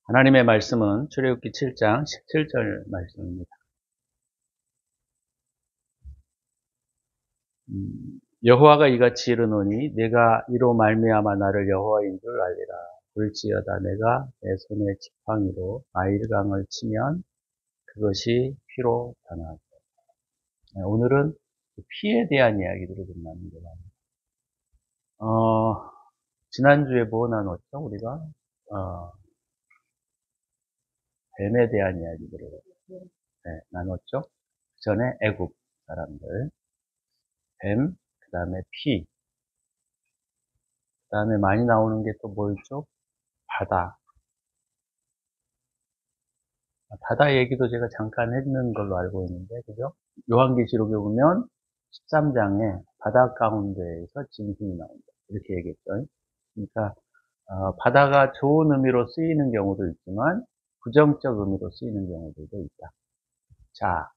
하나님의 말씀은 출애굽기 7장 17절 말씀입니다. 여호와가 이같이 이르노니 내가 이로 말미암아 나를 여호와인 줄 알리라. 볼지어다 내가 내 손에 지팡이로 나일강을 치면 그것이 피로 변하고. 오늘은 피에 대한 이야기들을 좀 나누려고 합니다. 지난주에 뭐 나눴죠? 우리가 뱀에 대한 이야기들을 나눴죠. 그 전에 애굽 사람들, 뱀, 그 다음에 피, 그 다음에 많이 나오는 게 또 뭐 있죠? 바다. 바다 얘기도 제가 잠깐 했는 걸로 알고 있는데, 그죠? 요한계시록에 보면 13장에 바다 가운데에서 짐승이 나온다. 이렇게 얘기했죠. 그러니까, 바다가 좋은 의미로 쓰이는 경우도 있지만, 부정적 의미로 쓰이는 경우들도 있다. 자,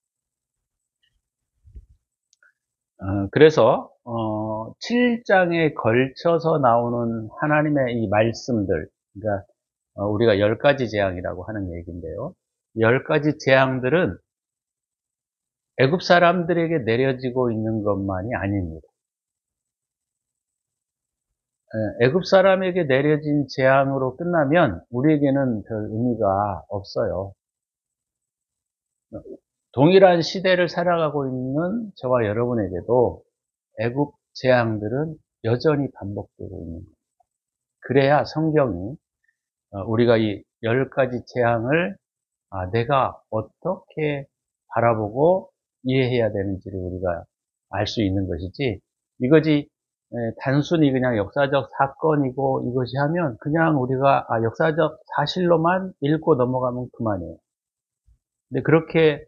그래서 7장에 걸쳐서 나오는 하나님의 이 말씀들, 그러니까 우리가 10가지 재앙이라고 하는 얘기인데요. 10가지 재앙들은 애굽 사람들에게 내려지고 있는 것만이 아닙니다. 애굽 사람에게 내려진 재앙으로 끝나면 우리에게는 별 의미가 없어요. 동일한 시대를 살아가고 있는 저와 여러분에게도 애굽 재앙들은 여전히 반복되고 있는 거예요. 그래야 성경이 우리가 이 10가지 재앙을 내가 어떻게 바라보고 이해해야 되는지를 우리가 알 수 있는 것이지, 이것이 단순히 그냥 역사적 사건이고 이것이 하면 그냥 우리가 역사적 사실로만 읽고 넘어가면 그만이에요. 근데 그렇게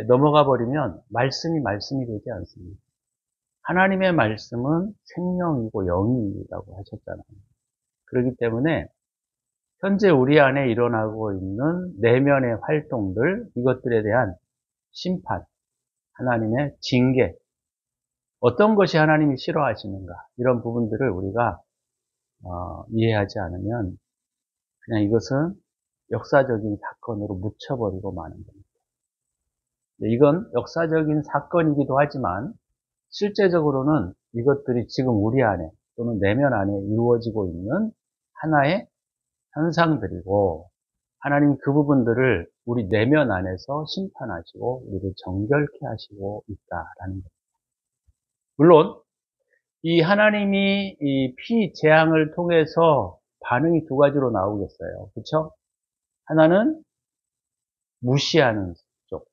넘어가 버리면 말씀이 되지 않습니다. 하나님의 말씀은 생명이고 영이라고 하셨잖아요. 그렇기 때문에 현재 우리 안에 일어나고 있는 내면의 활동들, 이것들에 대한 심판, 하나님의 징계, 어떤 것이 하나님이 싫어하시는가, 이런 부분들을 우리가 이해하지 않으면 그냥 이것은 역사적인 사건으로 묻혀버리고 마는 겁니다. 이건 역사적인 사건이기도 하지만 실제적으로는 이것들이 지금 우리 안에 또는 내면 안에 이루어지고 있는 하나의 현상들이고, 하나님 그 부분들을 우리 내면 안에서 심판하시고 우리를 정결케 하시고 있다라는 겁니다. 물론 이 하나님이 이 피재앙을 통해서 반응이 두 가지로 나오겠어요. 그렇죠? 하나는 무시하는 쪽.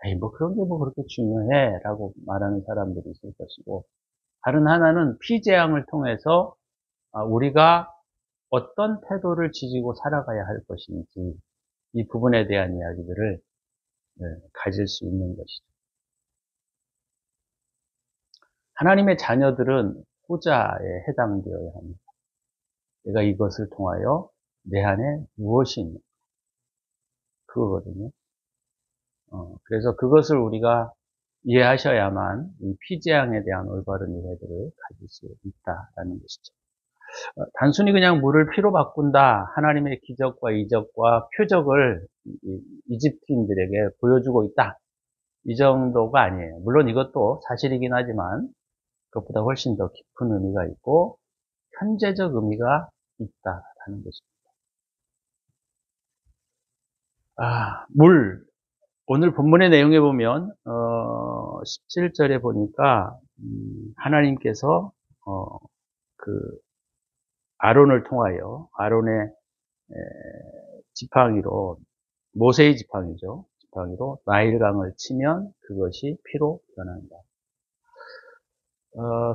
에이, 뭐 그런 게 뭐 그렇게 중요해 라고 말하는 사람들이 있을 것이고, 다른 하나는 피재앙을 통해서 우리가 어떤 태도를 지지고 살아가야 할 것인지, 이 부분에 대한 이야기들을 가질 수 있는 것이죠. 하나님의 자녀들은 후자에 해당되어야 합니다. 내가 이것을 통하여 내 안에 무엇이 있는가, 그거거든요. 그래서 그것을 우리가 이해하셔야만 이 피재앙에 대한 올바른 이해들을 가질 수 있다라는 것이죠. 단순히 그냥 물을 피로 바꾼다, 하나님의 기적과 이적과 표적을 이집트인들에게 보여주고 있다, 이 정도가 아니에요. 물론 이것도 사실이긴 하지만 그것보다 훨씬 더 깊은 의미가 있고 현재적 의미가 있다라는 것입니다. 물. 오늘 본문의 내용에 보면 17절에 보니까 하나님께서 그 아론을 통하여 아론의 지팡이로, 모세의 지팡이죠. 지팡이로 나일강을 치면 그것이 피로 변한다.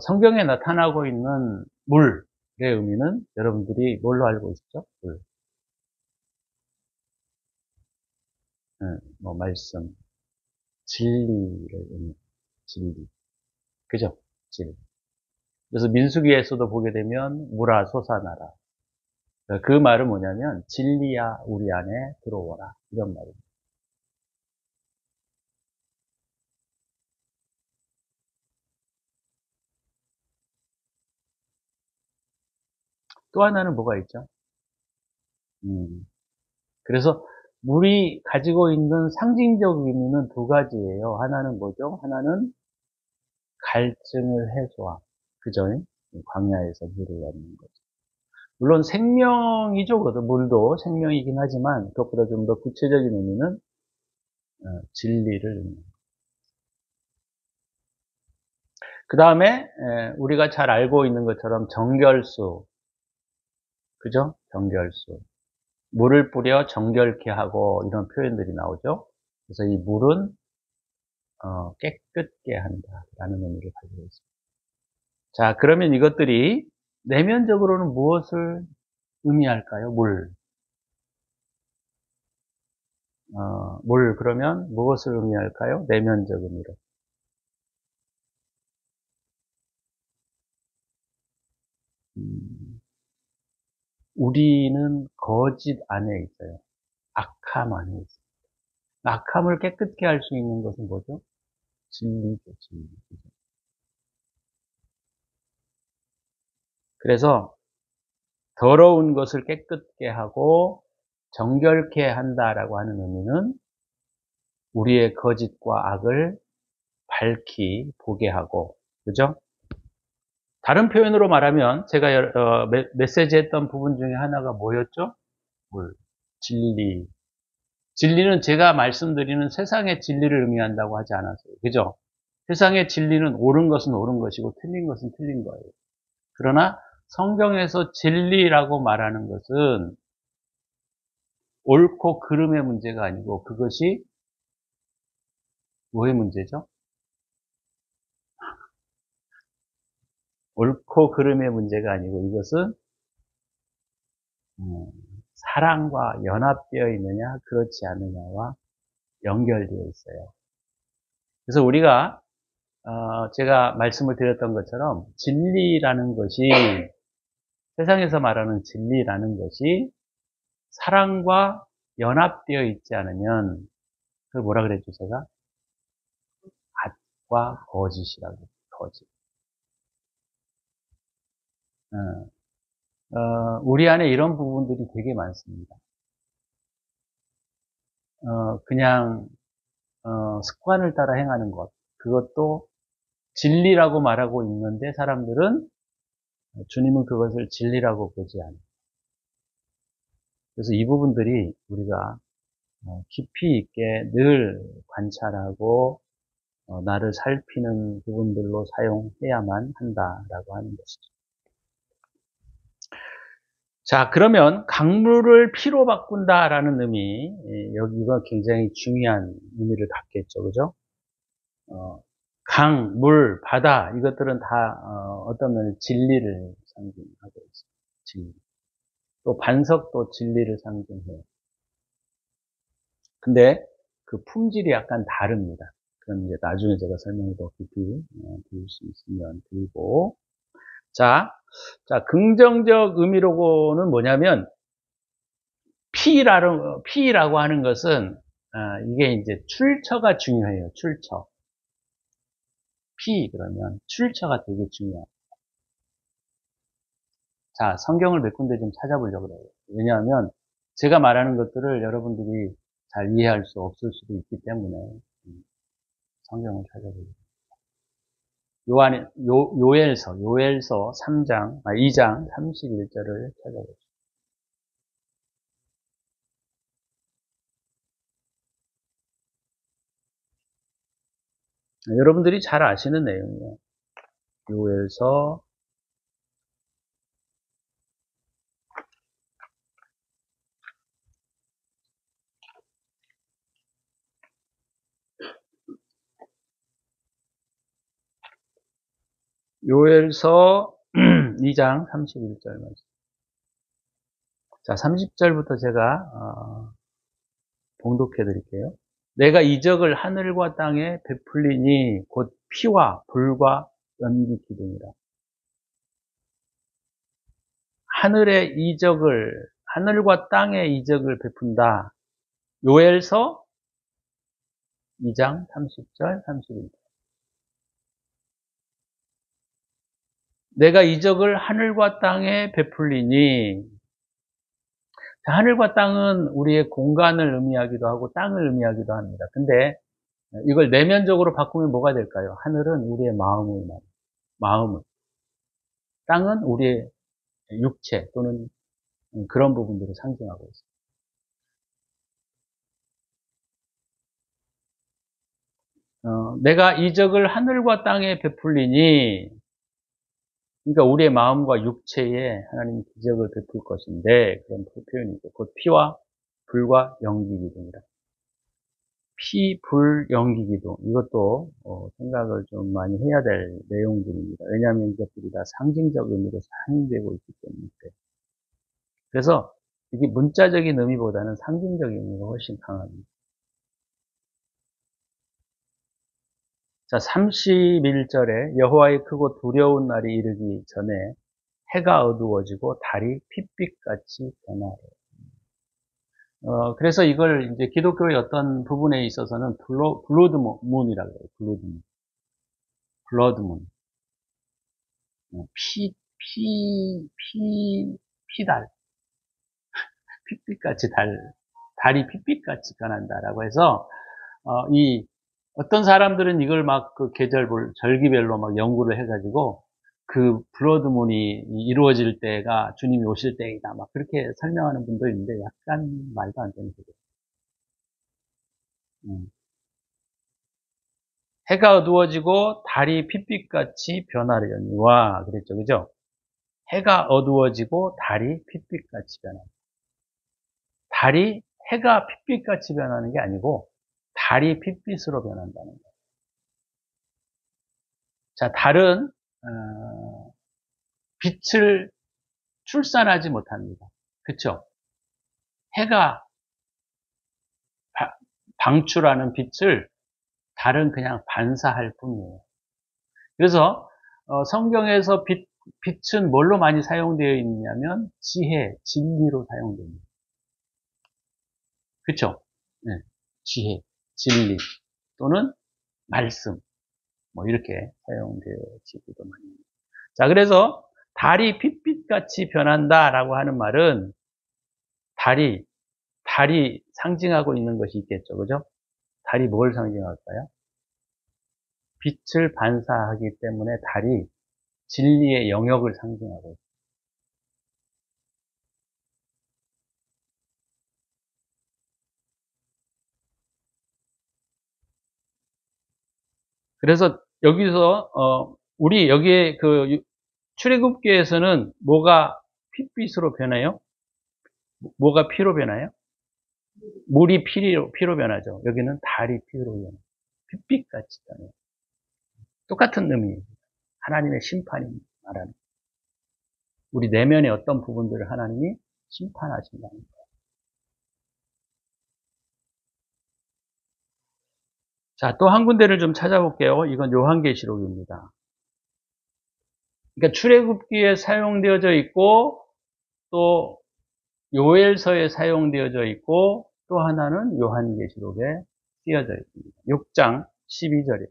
성경에 나타나고 있는 물의 의미는 여러분들이 뭘로 알고 있죠? 물. 말씀. 진리를 의미. 진리. 그죠? 진리. 그래서 민수기에서도 보게 되면 물아 솟아나라. 그 말은 뭐냐면 진리야 우리 안에 들어오라, 이런 말입니다. 또 하나는 뭐가 있죠? 그래서 물이 가지고 있는 상징적 의미는 두 가지예요. 하나는 뭐죠? 하나는 갈증을 해소함. 그죠? 광야에서 물을 얻는 거죠. 물론 생명이죠. 물도 생명이긴 하지만 그것보다 좀 더 구체적인 의미는 진리를 의미합니다. 그 다음에 우리가 잘 알고 있는 것처럼 정결수, 그죠? 정결수. 물을 뿌려 정결케 하고 이런 표현들이 나오죠. 그래서 이 물은 깨끗게 한다라는 의미를 가지고 있습니다. 자, 그러면 이것들이 내면적으로는 무엇을 의미할까요? 물 그러면 무엇을 의미할까요? 내면적 의미로. 우리는 거짓 안에 있어요. 악함 안에 있어요. 악함을 깨끗게 할 수 있는 것은 뭐죠? 진리죠, 진리. 그래서 더러운 것을 깨끗게 하고 정결케 한다라고 하는 의미는 우리의 거짓과 악을 밝히 보게 하고, 그죠? 다른 표현으로 말하면 제가 메시지 했던 부분 중에 하나가 뭐였죠? 물, 진리. 진리는 제가 말씀드리는 세상의 진리를 의미한다고 하지 않았어요. 그죠? 세상의 진리는 옳은 것은 옳은 것이고 틀린 것은 틀린 거예요. 그러나 성경에서 진리라고 말하는 것은 옳고 그름의 문제가 아니고 그것이 뭐의 문제죠? 옳고 그름의 문제가 아니고 이것은 사랑과 연합되어 있느냐 그렇지 않느냐와 연결되어 있어요. 그래서 우리가 제가 말씀을 드렸던 것처럼 진리라는 것이 세상에서 말하는 진리라는 것이 사랑과 연합되어 있지 않으면 그걸 뭐라 그랬죠 제가? 과 거짓이라고. 거짓. 우리 안에 이런 부분들이 되게 많습니다. 그냥 습관을 따라 행하는 것. 그것도 진리라고 말하고 있는데 사람들은 주님은 그것을 진리라고 보지 않아요. 그래서 이 부분들이 우리가 깊이 있게 늘 관찰하고 나를 살피는 부분들로 사용해야만 한다라고 하는 것이죠. 자, 그러면 강물을 피로 바꾼다라는 의미, 여기가 굉장히 중요한 의미를 갖겠죠, 그죠? 강, 물, 바다 이것들은 다 어떤 면에 진리를 상징하고 있어요. 진리. 또 반석도 진리를 상징해요. 근데 그 품질이 약간 다릅니다. 그럼 이제 나중에 제가 설명을 더 깊이 드릴 수 있으면 드리고. 자, 긍정적 의미로는 뭐냐면, 피라고 하는 것은, 이게 이제 출처가 중요해요, 출처. 그러면 출처가 되게 중요해요. 자, 성경을 몇 군데 좀 찾아보려고 그래요. 왜냐하면, 제가 말하는 것들을 여러분들이 잘 이해할 수 없을 수도 있기 때문에, 성경을 찾아보려고. 요엘서 2장 31절을 찾아보죠. 여러분들이 잘 아시는 내용이에요. 요엘서 2장 31절 말씀. 자, 30절부터 제가 봉독해 드릴게요. 내가 이적을 하늘과 땅에 베풀리니 곧 피와 불과 연기 기둥이라. 하늘과 땅의 이적을 베푼다. 요엘서 2장 30절, 31절. 내가 이적을 하늘과 땅에 베풀리니 자, 하늘과 땅은 우리의 공간을 의미하기도 하고 땅을 의미하기도 합니다. 근데 이걸 내면적으로 바꾸면 뭐가 될까요? 하늘은 우리의 마음을. 땅은 우리의 육체 또는 그런 부분들을 상징하고 있습니다. 내가 이적을 하늘과 땅에 베풀리니, 그러니까 우리의 마음과 육체에 하나님이 기적을 베풀 것인데, 그런 표현이죠. 곧 피와 불과 연기 기둥이라. 피, 불, 연기 기둥. 이것도 생각을 좀 많이 해야 될 내용들입니다. 왜냐하면 이것들이 다 상징적 의미로 사용되고 있기 때문에. 그래서 이게 문자적인 의미보다는 상징적인 의미가 훨씬 강합니다. 자, 31절에 여호와의 크고 두려운 날이 이르기 전에 해가 어두워지고 달이 핏빛같이 변하래. 그래서 이걸 이제 기독교의 어떤 부분에 있어서는 블러드문이라고 해요. 블러드문. 피달. 핏빛같이 달이 핏빛같이 변한다라고 해서, 어떤 사람들은 이걸 막 그 절기별로 막 연구를 해가지고 그 블러드문이 이루어질 때가 주님이 오실 때이다. 막 그렇게 설명하는 분도 있는데 약간 말도 안 되는 소리예요. 해가 어두워지고 달이 핏빛같이 변하려니와 그랬죠. 그죠? 해가 어두워지고 달이 핏빛같이 변한다. 해가 핏빛같이 변하는 게 아니고 달이 핏빛으로 변한다는 거예요. 자, 달은 빛을 출산하지 못합니다. 그렇죠? 해가 방출하는 빛을 달은 그냥 반사할 뿐이에요. 그래서 성경에서 빛은 뭘로 많이 사용되어 있냐면 지혜, 진리로 사용됩니다. 그렇죠? 네. 지혜, 진리 또는 말씀 뭐 이렇게 사용되어지기도 많이 합니다. 자, 그래서 달이 핏빛같이 변한다라고 하는 말은 달이 상징하고 있는 것이 있겠죠. 그죠? 달이 뭘 상징할까요? 빛을 반사하기 때문에 달이 진리의 영역을 상징하고 있습니다. 그래서 여기서 우리 여기에 그 출애굽기에서는 뭐가 핏빛으로 변해요? 뭐가 피로 변해요? 물이 피로 변하죠. 여기는 달이 피로 변해요. 핏빛같이 변해요. 똑같은 의미입니다. 하나님의 심판이 말하는 우리 내면의 어떤 부분들을 하나님이 심판하신다는 거예요. 자, 또 한 군데를 좀 찾아볼게요. 이건 요한계시록입니다. 그러니까 출애굽기에 사용되어져 있고 또 요엘서에 사용되어져 있고 또 하나는 요한계시록에 쓰여져 있습니다. 6장 12절에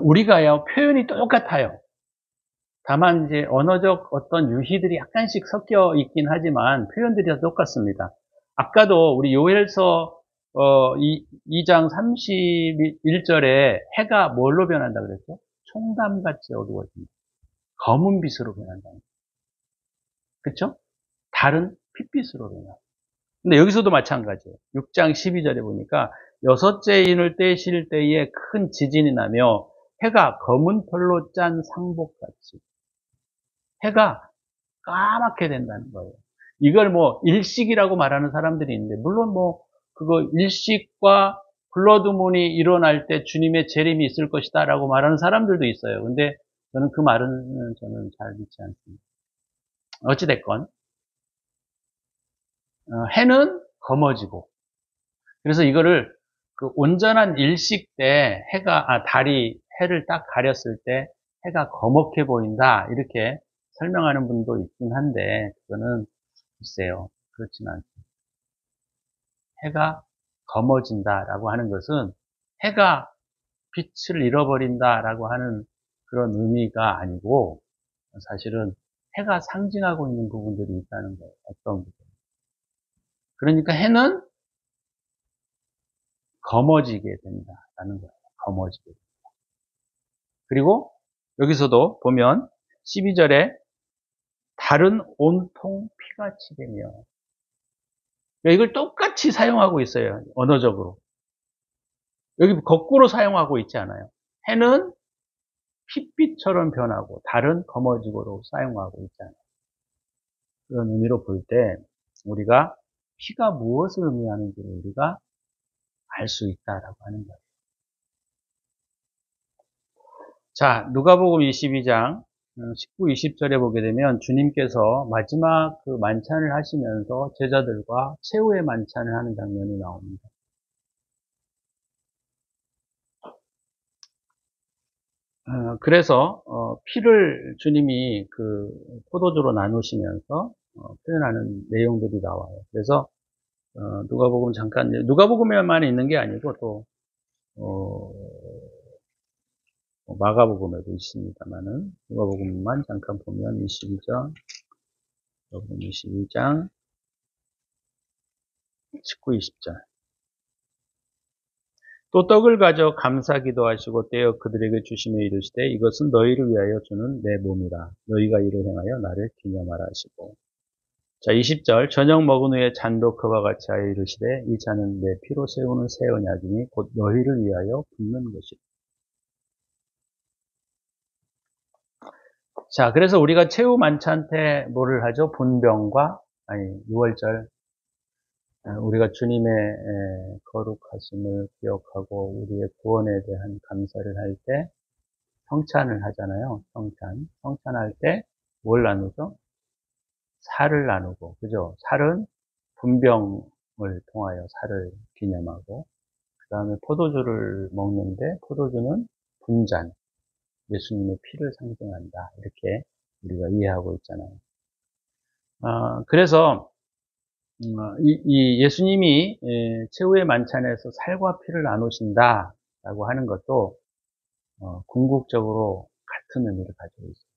우리가요 표현이 똑같아요. 다만 이제 언어적 어떤 유희들이 약간씩 섞여 있긴 하지만 표현들이 다 똑같습니다. 아까도 우리 요엘서 2장 31절에 해가 뭘로 변한다 그랬죠? 총담같이 어두워집니다. 검은 빛으로 변한다. 그렇죠? 달은 핏빛으로 변한다. 근데 여기서도 마찬가지예요. 6장 12절에 보니까 여섯째 인을 떼실 때에 큰 지진이 나며 해가 검은 털로 짠 상복같이 해가 까맣게 된다는 거예요. 이걸 뭐 일식이라고 말하는 사람들이 있는데 물론 뭐 그거 일식과 블러드문이 일어날 때 주님의 재림이 있을 것이다 라고 말하는 사람들도 있어요. 근데 저는 그 말은 저는 잘 믿지 않습니다. 어찌됐건 해는 검어지고 그래서 이거를 그 온전한 일식 때 달이 해를 딱 가렸을 때 해가 거먹해 보인다 이렇게 설명하는 분도 있긴 한데 그거는 글쎄요 그렇진 않습니다. 해가 검어진다라고 하는 것은 해가 빛을 잃어버린다라고 하는 그런 의미가 아니고 사실은 해가 상징하고 있는 부분들이 있다는 거예요. 어떤 부분. 그러니까 해는 검어지게 된다라는 거예요. 검어지게 된다. 그리고 여기서도 보면 12절에 달은 온통 피같이 되며 이걸 똑같이 사용하고 있어요. 언어적으로. 여기 거꾸로 사용하고 있지 않아요. 해는 핏빛처럼 변하고 달은 검어지고로 사용하고 있잖아요. 그런 의미로 볼 때 우리가 피가 무엇을 의미하는지를 우리가 알 수 있다라고 하는 거예요. 자, 누가복음 22장 19, 20절에 보게 되면 주님께서 마지막 그 만찬을 하시면서 제자들과 최후의 만찬을 하는 장면이 나옵니다. 그래서 피를 주님이 그 포도주로 나누시면서 표현하는 내용들이 나와요. 그래서 누가복음 잠깐 누가복음에만 있는 게 아니고 또 마가복음에도 있습니다만은 누가복음만 잠깐 보면 22장 누가복음 22장 19, 20절 또 떡을 가져 감사기도 하시고 떼어 그들에게 주시며 이르시되 이것은 너희를 위하여 주는 내 몸이라 너희가 이를 행하여 나를 기념하라 하시고 자 20절 저녁 먹은 후에 잔도 그와 같이 하여 이르시되 이 잔은 내 피로 세우는 새 언약이니 곧 너희를 위하여 붓는 것이라. 자 그래서 우리가 최후 만찬 때 뭐를 하죠? 분병과 6월절 우리가 주님의 거룩하심을 기억하고 우리의 구원에 대한 감사를 할 때 성찬을 하잖아요. 성찬할 때 뭘 나누죠? 살을 나누고, 그죠? 살은 분병을 통하여 살을 기념하고, 그 다음에 포도주를 먹는데 포도주는 분잔, 예수님의 피를 상징한다. 이렇게 우리가 이해하고 있잖아요. 그래서 이 예수님이 최후의 만찬에서 살과 피를 나누신다라고 하는 것도 궁극적으로 같은 의미를 가지고 있어요.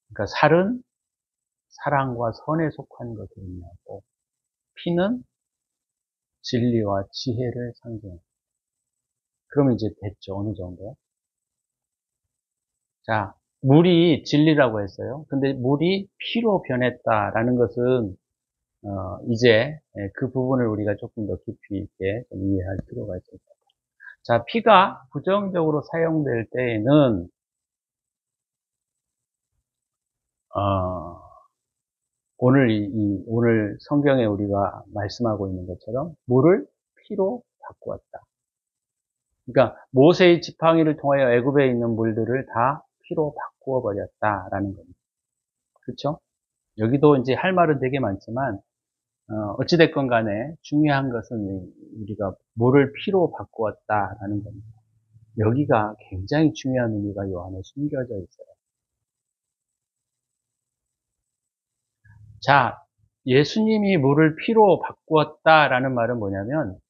그러니까 살은 사랑과 선에 속한 것을 의미하고 피는 진리와 지혜를 상징합니다. 그러면 이제 됐죠. 어느 정도. 자, 물이 진리라고 했어요. 근데 물이 피로 변했다라는 것은 이제 그 부분을 우리가 조금 더 깊이 있게 좀 이해할 필요가 있습니다. 자, 피가 부정적으로 사용될 때에는 오늘 성경에 우리가 말씀하고 있는 것처럼 물을 피로 바꾸었다. 그러니까 모세의 지팡이를 통하여 애굽에 있는 물들을 다 피로 바꾸어 버렸다라는 겁니다. 그렇죠? 여기도 이제 할 말은 되게 많지만 어찌됐건 간에 중요한 것은 우리가 물을 피로 바꾸었다라는 겁니다. 여기가 굉장히 중요한 의미가 요한에 숨겨져 있어요. 자, 예수님이 물을 피로 바꾸었다라는 말은 뭐냐면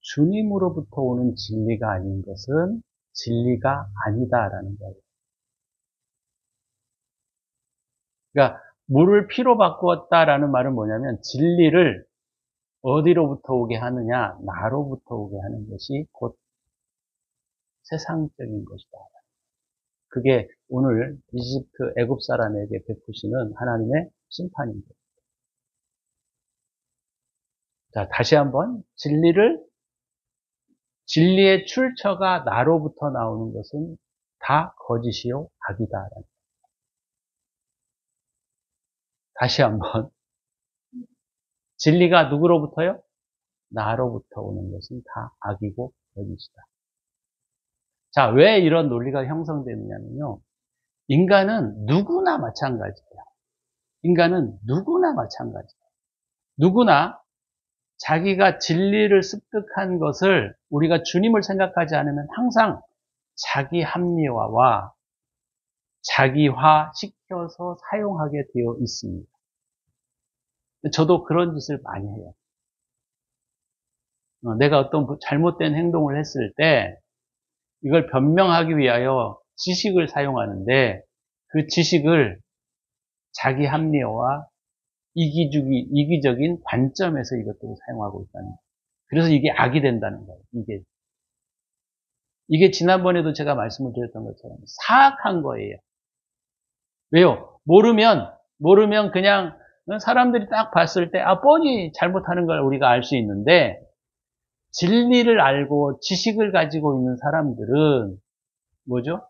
주님으로부터 오는 진리가 아닌 것은 진리가 아니다라는 거예요. 그러니까 물을 피로 바꾸었다라는 말은 뭐냐면 진리를 어디로부터 오게 하느냐? 나로부터 오게 하는 것이 곧 세상적인 것이다. 그게 오늘 이집트 애굽 사람에게 베푸시는 하나님의 심판입니다. 자, 다시 한번 진리의 출처가 나로부터 나오는 것은 다 거짓이요 악이다. 다시 한번 진리가 누구로부터요? 나로부터 오는 것은 다 악이고 거짓이다. 자, 왜 이런 논리가 형성되느냐면요. 인간은 누구나 마찬가지예요. 인간은 누구나 마찬가지예요. 누구나 자기가 진리를 습득한 것을 우리가 주님을 생각하지 않으면 항상 자기 합리화와 자기화 시켜서 사용하게 되어 있습니다. 저도 그런 짓을 많이 해요. 내가 어떤 잘못된 행동을 했을 때 이걸 변명하기 위하여 지식을 사용하는데 그 지식을 자기 합리화와 이기적인 관점에서 이것들을 사용하고 있다는 거예요. 그래서 이게 악이 된다는 거예요. 이게 지난번에도 제가 말씀을 드렸던 것처럼 사악한 거예요. 왜요? 모르면 그냥 사람들이 딱 봤을 때, 뻔히 잘못하는 걸 우리가 알 수 있는데, 진리를 알고 지식을 가지고 있는 사람들은, 뭐죠?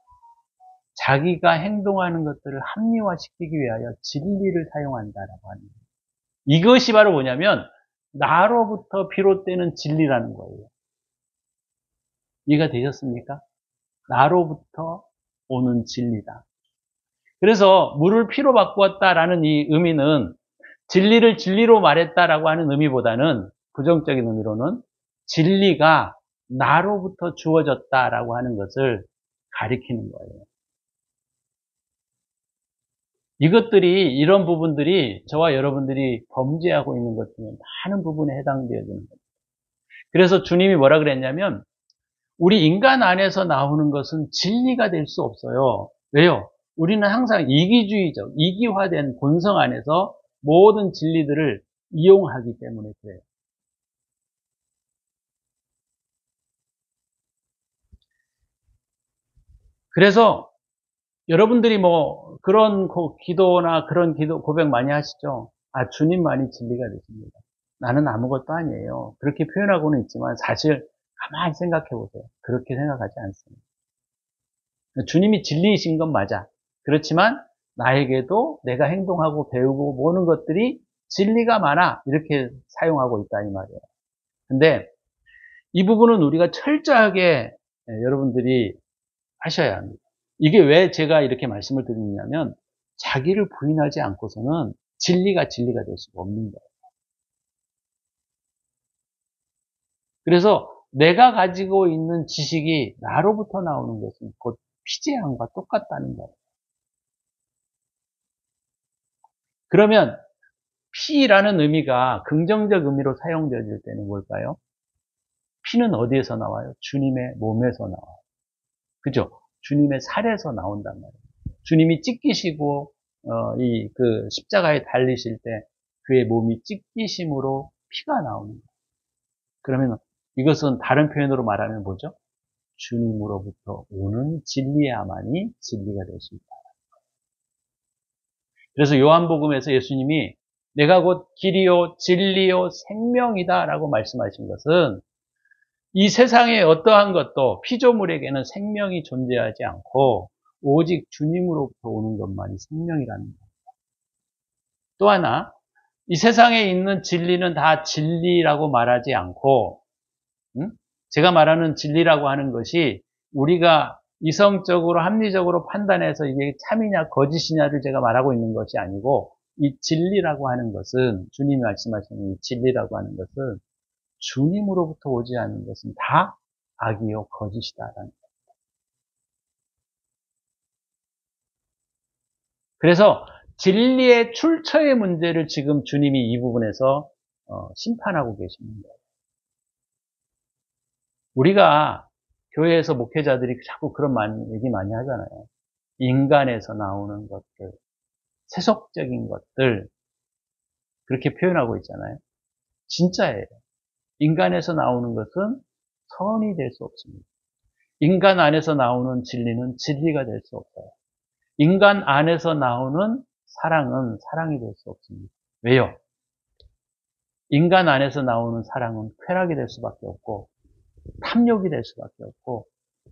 자기가 행동하는 것들을 합리화시키기 위하여 진리를 사용한다라고 하는 거예요. 이것이 바로 뭐냐면, 나로부터 비롯되는 진리라는 거예요. 이해가 되셨습니까? 나로부터 오는 진리다. 그래서 물을 피로 바꾸었다라는 이 의미는 진리를 진리로 말했다라고 하는 의미보다는 부정적인 의미로는 진리가 나로부터 주어졌다라고 하는 것을 가리키는 거예요. 이런 부분들이 저와 여러분들이 범죄하고 있는 것 중에 많은 부분에 해당되어지는 겁니다. 그래서 주님이 뭐라 그랬냐면 우리 인간 안에서 나오는 것은 진리가 될 수 없어요. 왜요? 우리는 항상 이기주의적, 이기화된 본성 안에서 모든 진리들을 이용하기 때문에 그래요. 그래서 여러분들이 뭐 그런 기도나 그런 고백 많이 하시죠? 주님만이 진리가 되십니다. 나는 아무것도 아니에요. 그렇게 표현하고는 있지만 사실 가만히 생각해 보세요. 그렇게 생각하지 않습니다. 주님이 진리이신 건 맞아. 그렇지만 나에게도 내가 행동하고 배우고 모는 것들이 진리가 많아. 이렇게 사용하고 있다 이 말이에요. 근데 이 부분은 우리가 철저하게 여러분들이 하셔야 합니다. 이게 왜 제가 이렇게 말씀을 드리냐면 자기를 부인하지 않고서는 진리가 될 수가 없는 거예요. 그래서 내가 가지고 있는 지식이 나로부터 나오는 것은 곧 피제함과 똑같다는 거예요. 그러면 피라는 의미가 긍정적 의미로 사용되어질 때는 뭘까요? 피는 어디에서 나와요? 주님의 몸에서 나와요. 그죠? 주님의 살에서 나온단 말이에요. 주님이 찢기시고 십자가에 달리실 때 그의 몸이 찢기심으로 피가 나오는 거예요. 그러면 이것은 다른 표현으로 말하면 뭐죠? 주님으로부터 오는 진리야만이 진리가 될 수 있다. 그래서 요한복음에서 예수님이 내가 곧 길이요 진리요 생명이다 라고 말씀하신 것은 이 세상에 어떠한 것도 피조물에게는 생명이 존재하지 않고 오직 주님으로부터 오는 것만이 생명이라는 겁니다. 또 하나 이 세상에 있는 진리는 다 진리라고 말하지 않고 제가 말하는 진리라고 하는 것이 우리가 이성적으로 합리적으로 판단해서 이게 참이냐 거짓이냐를 제가 말하고 있는 것이 아니고 이 진리라고 하는 것은 주님이 말씀하시는 이 진리라고 하는 것은 주님으로부터 오지 않는 것은 다 악이요 거짓이다라는 거예요. 그래서 진리의 출처의 문제를 지금 주님이 이 부분에서 심판하고 계시는 거예요. 우리가 교회에서 목회자들이 자꾸 그런 얘기 많이 하잖아요. 인간에서 나오는 것들, 세속적인 것들 그렇게 표현하고 있잖아요. 진짜예요. 인간에서 나오는 것은 선이 될 수 없습니다. 인간 안에서 나오는 진리는 진리가 될 수 없어요. 인간 안에서 나오는 사랑은 사랑이 될 수 없습니다. 왜요? 인간 안에서 나오는 사랑은 쾌락이 될 수밖에 없고 탐욕이 될 수밖에 없고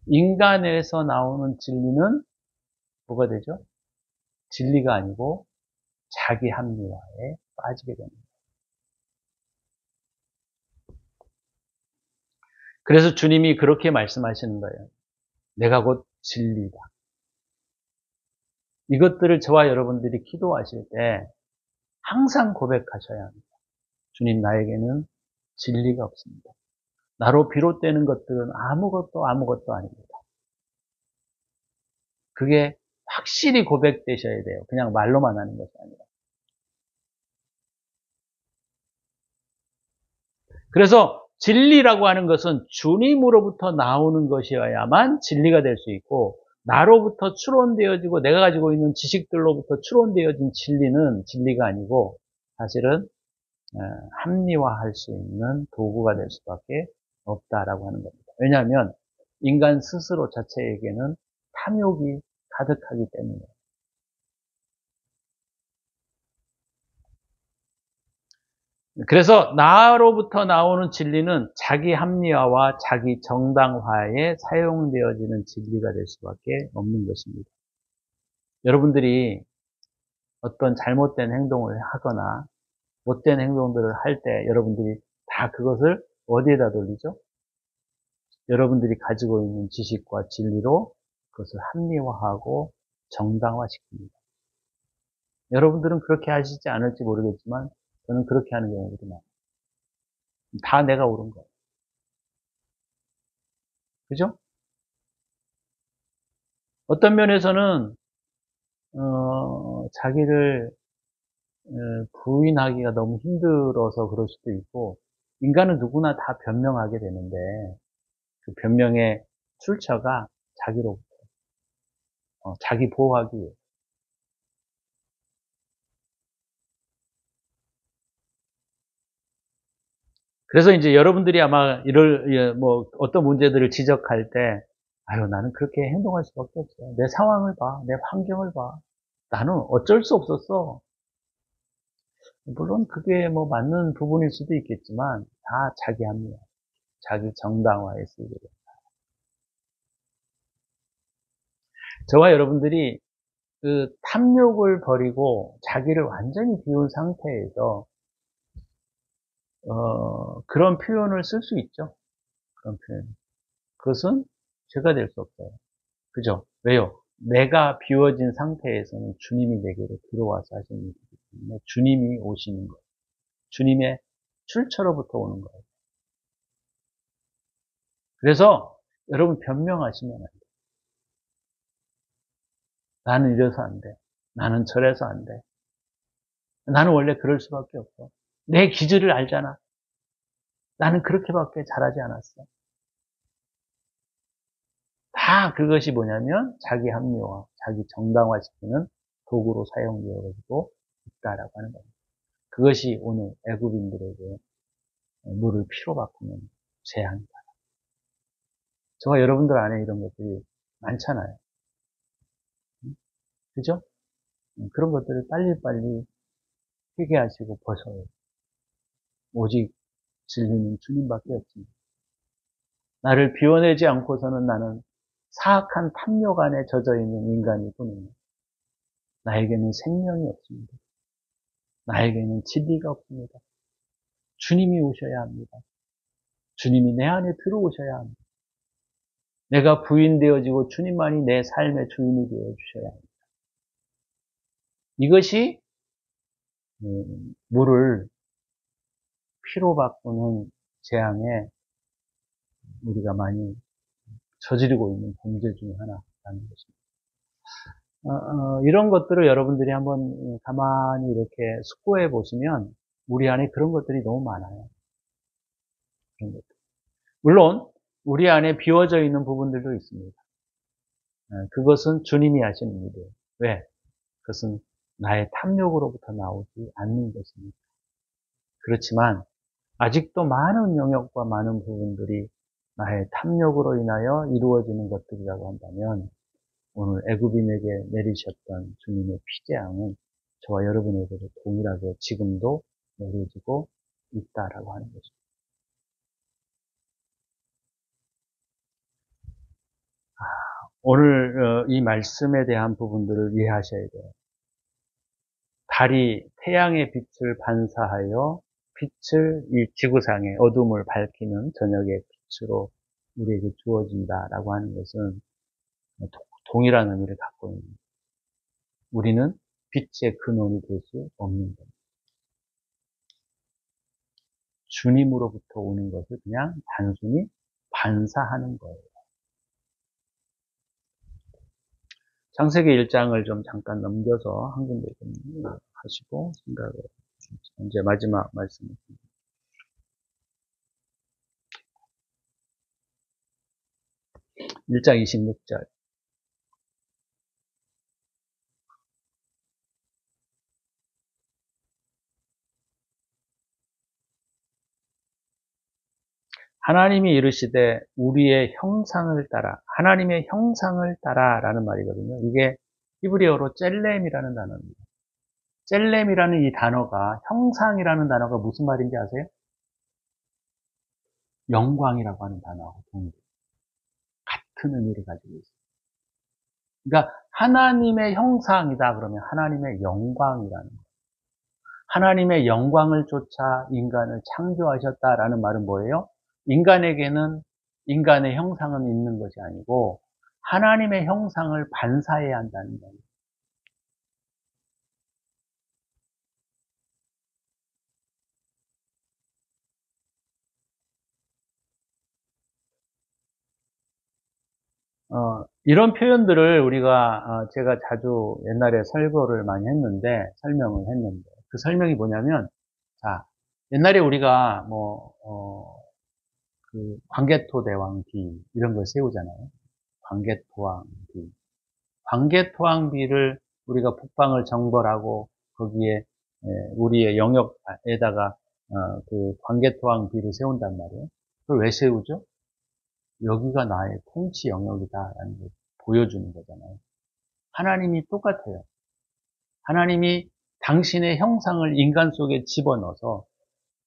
인간에서 나오는 진리는 뭐가 되죠? 진리가 아니고 자기 합리화에 빠지게 됩니다. 그래서 주님이 그렇게 말씀하시는 거예요. 내가 곧 진리다. 이것들을 저와 여러분들이 기도하실 때 항상 고백하셔야 합니다. 주님 나에게는 진리가 없습니다. 나로 비롯되는 것들은 아무것도 아닙니다. 그게 확실히 고백되셔야 돼요. 그냥 말로만 하는 것이 아니라. 그래서 진리라고 하는 것은 주님으로부터 나오는 것이어야만 진리가 될 수 있고, 나로부터 추론되어지고 내가 가지고 있는 지식들로부터 추론되어진 진리는 진리가 아니고 사실은 합리화할 수 있는 도구가 될 수밖에 없다라고 하는 겁니다. 왜냐하면 인간 스스로 자체에게는 탐욕이 가득하기 때문에. 그래서 나로부터 나오는 진리는 자기 합리화와 자기 정당화에 사용되어지는 진리가 될 수밖에 없는 것입니다. 여러분들이 어떤 잘못된 행동을 하거나 못된 행동들을 할 때 여러분들이 다 그것을 어디에다 돌리죠? 여러분들이 가지고 있는 지식과 진리로 그것을 합리화하고 정당화시킵니다. 여러분들은 그렇게 하시지 않을지 모르겠지만 저는 그렇게 하는 경우들이 많아요. 다 내가 옳은 거예요. 그죠? 어떤 면에서는 자기를 부인하기가 너무 힘들어서 그럴 수도 있고, 인간은 누구나 다 변명하게 되는데 그 변명의 출처가 자기로부터 자기 보호하기 위해. 그래서 이제 여러분들이 아마 뭐 어떤 문제들을 지적할 때, 아유, 나는 그렇게 행동할 수밖에 없어. 내 상황을 봐. 내 환경을 봐. 나는 어쩔 수 없었어. 물론 그게 뭐 맞는 부분일 수도 있겠지만, 다 자기 합리화, 자기 정당화에 쓰이게 돼요. 저와 여러분들이 그 탐욕을 버리고 자기를 완전히 비운 상태에서, 그런 표현을 쓸 수 있죠. 그런 표현. 그것은 죄가 될 수 없어요. 그죠? 왜요? 내가 비워진 상태에서는 주님이 내게로 들어와서 하시는 일이기 때문에 주님이 오시는 거예요. 주님의 출처로부터 오는 거예요. 그래서 여러분 변명하시면 안 돼요. 나는 이래서 안 돼. 나는 저래서 안 돼. 나는 원래 그럴 수밖에 없어. 내 기질을 알잖아. 나는 그렇게밖에 잘하지 않았어. 다 그것이 뭐냐면 자기 합리화, 자기 정당화시키는 도구로 사용되어지고 있다라고 하는 겁니다. 그것이 오늘 애굽인들에게 물을 피로 바꾸는 재앙이다. 저와 여러분들 안에 이런 것들이 많잖아요. 그죠? 그런 것들을 빨리빨리 회개하시고 벗어요. 오직 진리는 주님밖에 없습니다. 나를 비워내지 않고서는 나는 사악한 탐욕 안에 젖어 있는 인간일 뿐입니다. 나에게는 생명이 없습니다. 나에게는 진리가 없습니다. 주님이 오셔야 합니다. 주님이 내 안에 들어오셔야 합니다. 내가 부인되어지고 주님만이 내 삶의 주인이 되어 주셔야 합니다. 이것이 물을 피로 바꾸는 재앙에 우리가 많이 저지르고 있는 범죄 중에 하나라는 것입니다. 이런 것들을 여러분들이 한번 가만히 이렇게 숙고해 보시면 우리 안에 그런 것들이 너무 많아요. 그런 것들. 물론 우리 안에 비워져 있는 부분들도 있습니다. 그것은 주님이 하시는 일이에요. 왜? 그것은 나의 탐욕으로부터 나오지 않는 것입니다. 그렇지만 아직도 많은 영역과 많은 부분들이 나의 탐욕으로 인하여 이루어지는 것들이라고 한다면 오늘 애굽인에게 내리셨던 주님의 피재앙은 저와 여러분에게도 동일하게 지금도 내려지고 있다라고 하는 것입니다. 오늘 이 말씀에 대한 부분들을 이해하셔야 돼요. 달이 태양의 빛을 반사하여 빛을 이 지구상의 어둠을 밝히는 저녁의 빛으로 우리에게 주어진다라고 하는 것은 동일한 의미를 갖고 있는 겁니다. 우리는 빛의 근원이 될 수 없는 겁니다. 주님으로부터 오는 것을 그냥 단순히 반사하는 거예요. 창세기 1장을 좀 잠깐 넘겨서 한 군데 좀 하시고 생각을 이제 마지막 말씀입니다. 1장 26절. 하나님이 이르시되 우리의 형상을 따라, 하나님의 형상을 따라라는 말이거든요. 이게 히브리어로 젤렘이라는 단어입니다. 젤렘이라는 이 단어가, 형상이라는 단어가 무슨 말인지 아세요? 영광이라고 하는 단어하고 동일해요. 같은 의미를 가지고 있어요. 그러니까 하나님의 형상이다 그러면 하나님의 영광이라는 거예요. 하나님의 영광을 쫓아 인간을 창조하셨다라는 말은 뭐예요? 인간에게는 인간의 형상은 있는 것이 아니고 하나님의 형상을 반사해야 한다는 거예요. 이런 표현들을 우리가 제가 자주 옛날에 설교를 많이 했는데 설명을 했는데 그 설명이 뭐냐면 자 옛날에 우리가 그 광개토대왕비 이런 걸 세우잖아요. 광개토왕비 광개토왕비를 우리가 북방을 정벌하고 거기에 우리의 영역에다가 그 광개토왕비를 세운단 말이에요. 그걸 왜 세우죠? 여기가 나의 통치 영역이다라는 걸 보여주는 거잖아요. 하나님이 똑같아요. 하나님이 당신의 형상을 인간 속에 집어넣어서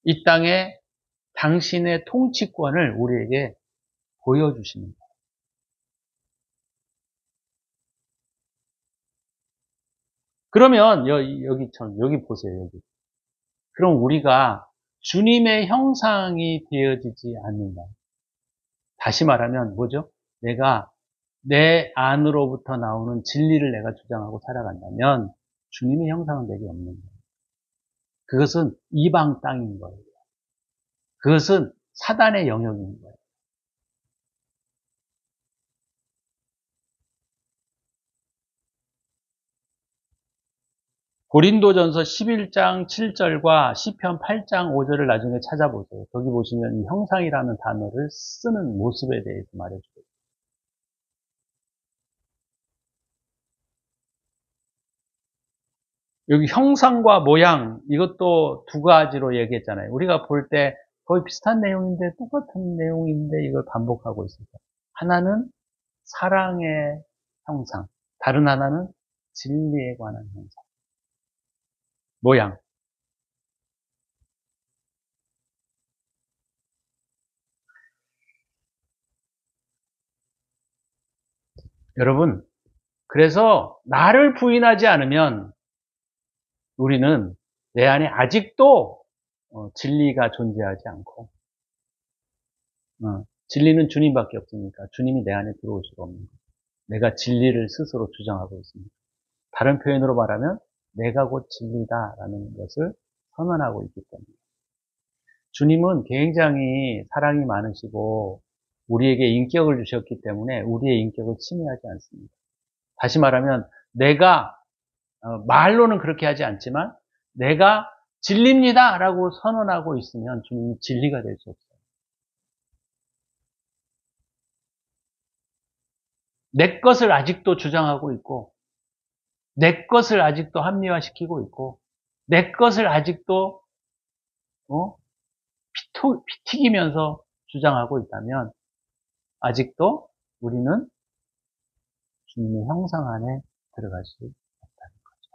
이 땅에 당신의 통치권을 우리에게 보여주시는 거예요. 그러면 여기 보세요. 여기. 그럼 우리가 주님의 형상이 되어지지 않는다. 다시 말하면 뭐죠? 내가 내 안으로부터 나오는 진리를 내가 주장하고 살아간다면 주님의 형상은 내게 없는 거예요. 그것은 이방 땅인 거예요. 그것은 사단의 영역인 거예요. 고린도전서 11장 7절과 시편 8장 5절을 나중에 찾아보세요. 거기 보시면 이 형상이라는 단어를 쓰는 모습에 대해서 말해주고 있어요. 여기 형상과 모양 이것도 두 가지로 얘기했잖아요. 우리가 볼 때 거의 비슷한 내용인데 똑같은 내용인데 이걸 반복하고 있습니다. 하나는 사랑의 형상, 다른 하나는 진리에 관한 형상, 모양. 여러분, 그래서 나를 부인하지 않으면 우리는 내 안에 아직도 진리가 존재하지 않고 진리는 주님밖에 없으니까 주님이 내 안에 들어올 수가 없는 거예요. 내가 진리를 스스로 주장하고 있습니다. 다른 표현으로 말하면 내가 곧 진리다라는 것을 선언하고 있기 때문에 주님은 굉장히 사랑이 많으시고 우리에게 인격을 주셨기 때문에 우리의 인격을 침해하지 않습니다. 다시 말하면 내가 말로는 그렇게 하지 않지만 내가 진리입니다 라고 선언하고 있으면 주님이 진리가 될 수 없어요. 내 것을 아직도 주장하고 있고 내 것을 아직도 합리화시키고 있고 내 것을 아직도 피튀기면서 주장하고 있다면 아직도 우리는 주님의 형상 안에 들어갈 수 없다는 거죠.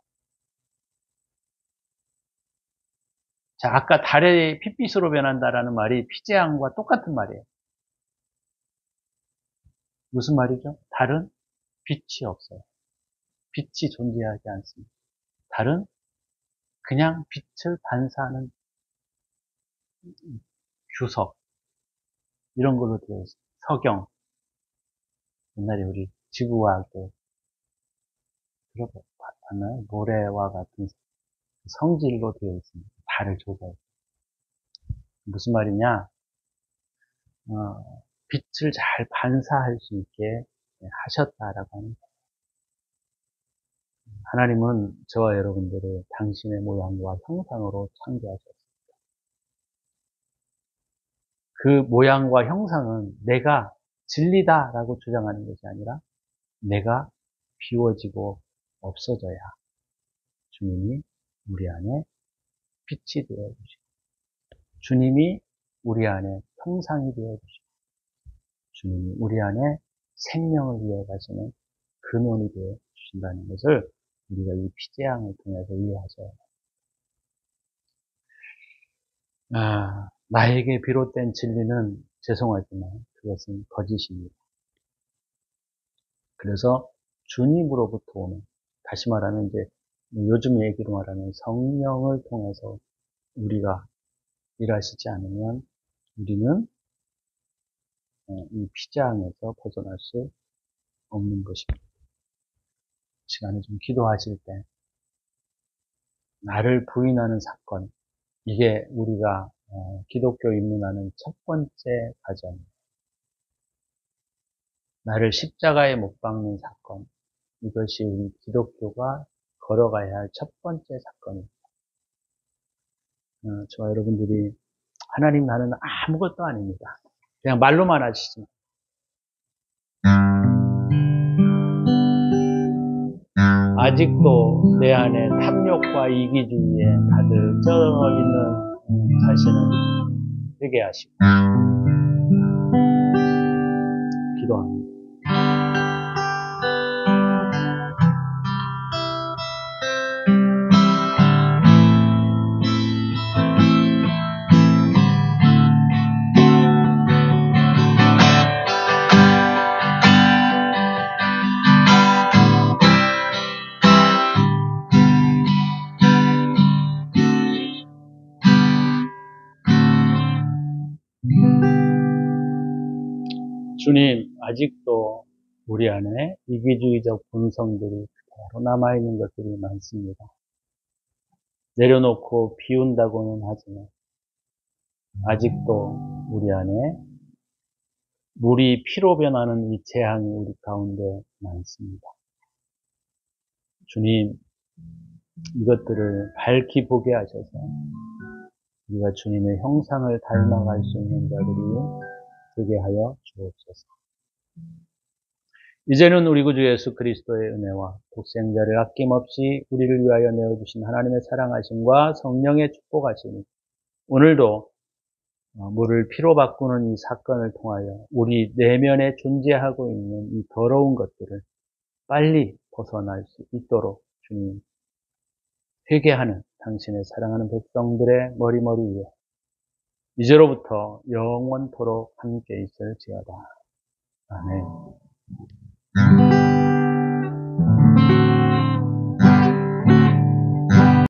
자, 아까 달의 핏빛으로 변한다라는 말이 피제함과 똑같은 말이에요. 무슨 말이죠? 달은 빛이 없어요. 빛이 존재하지 않습니다. 달은 그냥 빛을 반사하는 규석 이런 걸로 되어 있어요. 석영 옛날에 우리 지구과학 때 들어봤나요? 모래와 같은 성질로 되어 있습니다. 달을 조사해서 무슨 말이냐? 빛을 잘 반사할 수 있게 하셨다라고 합니다. 하나님은 저와 여러분들을 당신의 모양과 형상으로 창조하셨습니다. 그 모양과 형상은 내가 진리다라고 주장하는 것이 아니라 내가 비워지고 없어져야 주님이 우리 안에 빛이 되어주시고 주님이 우리 안에 형상이 되어주시고 주님이 우리 안에 생명을 이어가시는 근원이 되어주신다는 것을 우리가 이 피제양을 통해서 이해하셔야 합니다. 나에게 비롯된 진리는 죄송하지만 그것은 거짓입니다. 그래서 주님으로부터 오는, 다시 말하면 이제 요즘 얘기로 말하면 성령을 통해서 우리가 일하시지 않으면 우리는 이 피장에서 벗어날 수 없는 것입니다. 시간에 좀 기도하실 때 나를 부인하는 사건, 이게 우리가 기독교 입문하는 첫 번째 과정입니다. 나를 십자가에 못 박는 사건, 이것이 우리 기독교가 걸어가야 할 첫 번째 사건입니다. 저와 여러분들이 하나님 나는 아무것도 아닙니다. 그냥 말로만 하시지. 아직도 내 안에 탐욕과 이기주의에 가득 쩔어 있는 자신을 회개하시고 기도합니다. 주님, 아직도 우리 안에 이기주의적 본성들이 그대로 남아있는 것들이 많습니다. 내려놓고 비운다고는 하지만 아직도 우리 안에 물이 피로 변하는 이 재앙이 우리 가운데 많습니다. 주님, 이것들을 밝히 보게 하셔서 우리가 주님의 형상을 닮아갈 수 있는 자들이 되게 하여 주옵소서. 이제는 우리 구주 예수 그리스도의 은혜와 독생자를 아낌없이 우리를 위하여 내어주신 하나님의 사랑하심과 성령의 축복하심이 오늘도 물을 피로 바꾸는 이 사건을 통하여 우리 내면에 존재하고 있는 이 더러운 것들을 빨리 벗어날 수 있도록 주님 회개하는 당신의 사랑하는 백성들의 머리머리 위에 이제로부터 영원토록 함께 있을지어다. 아멘.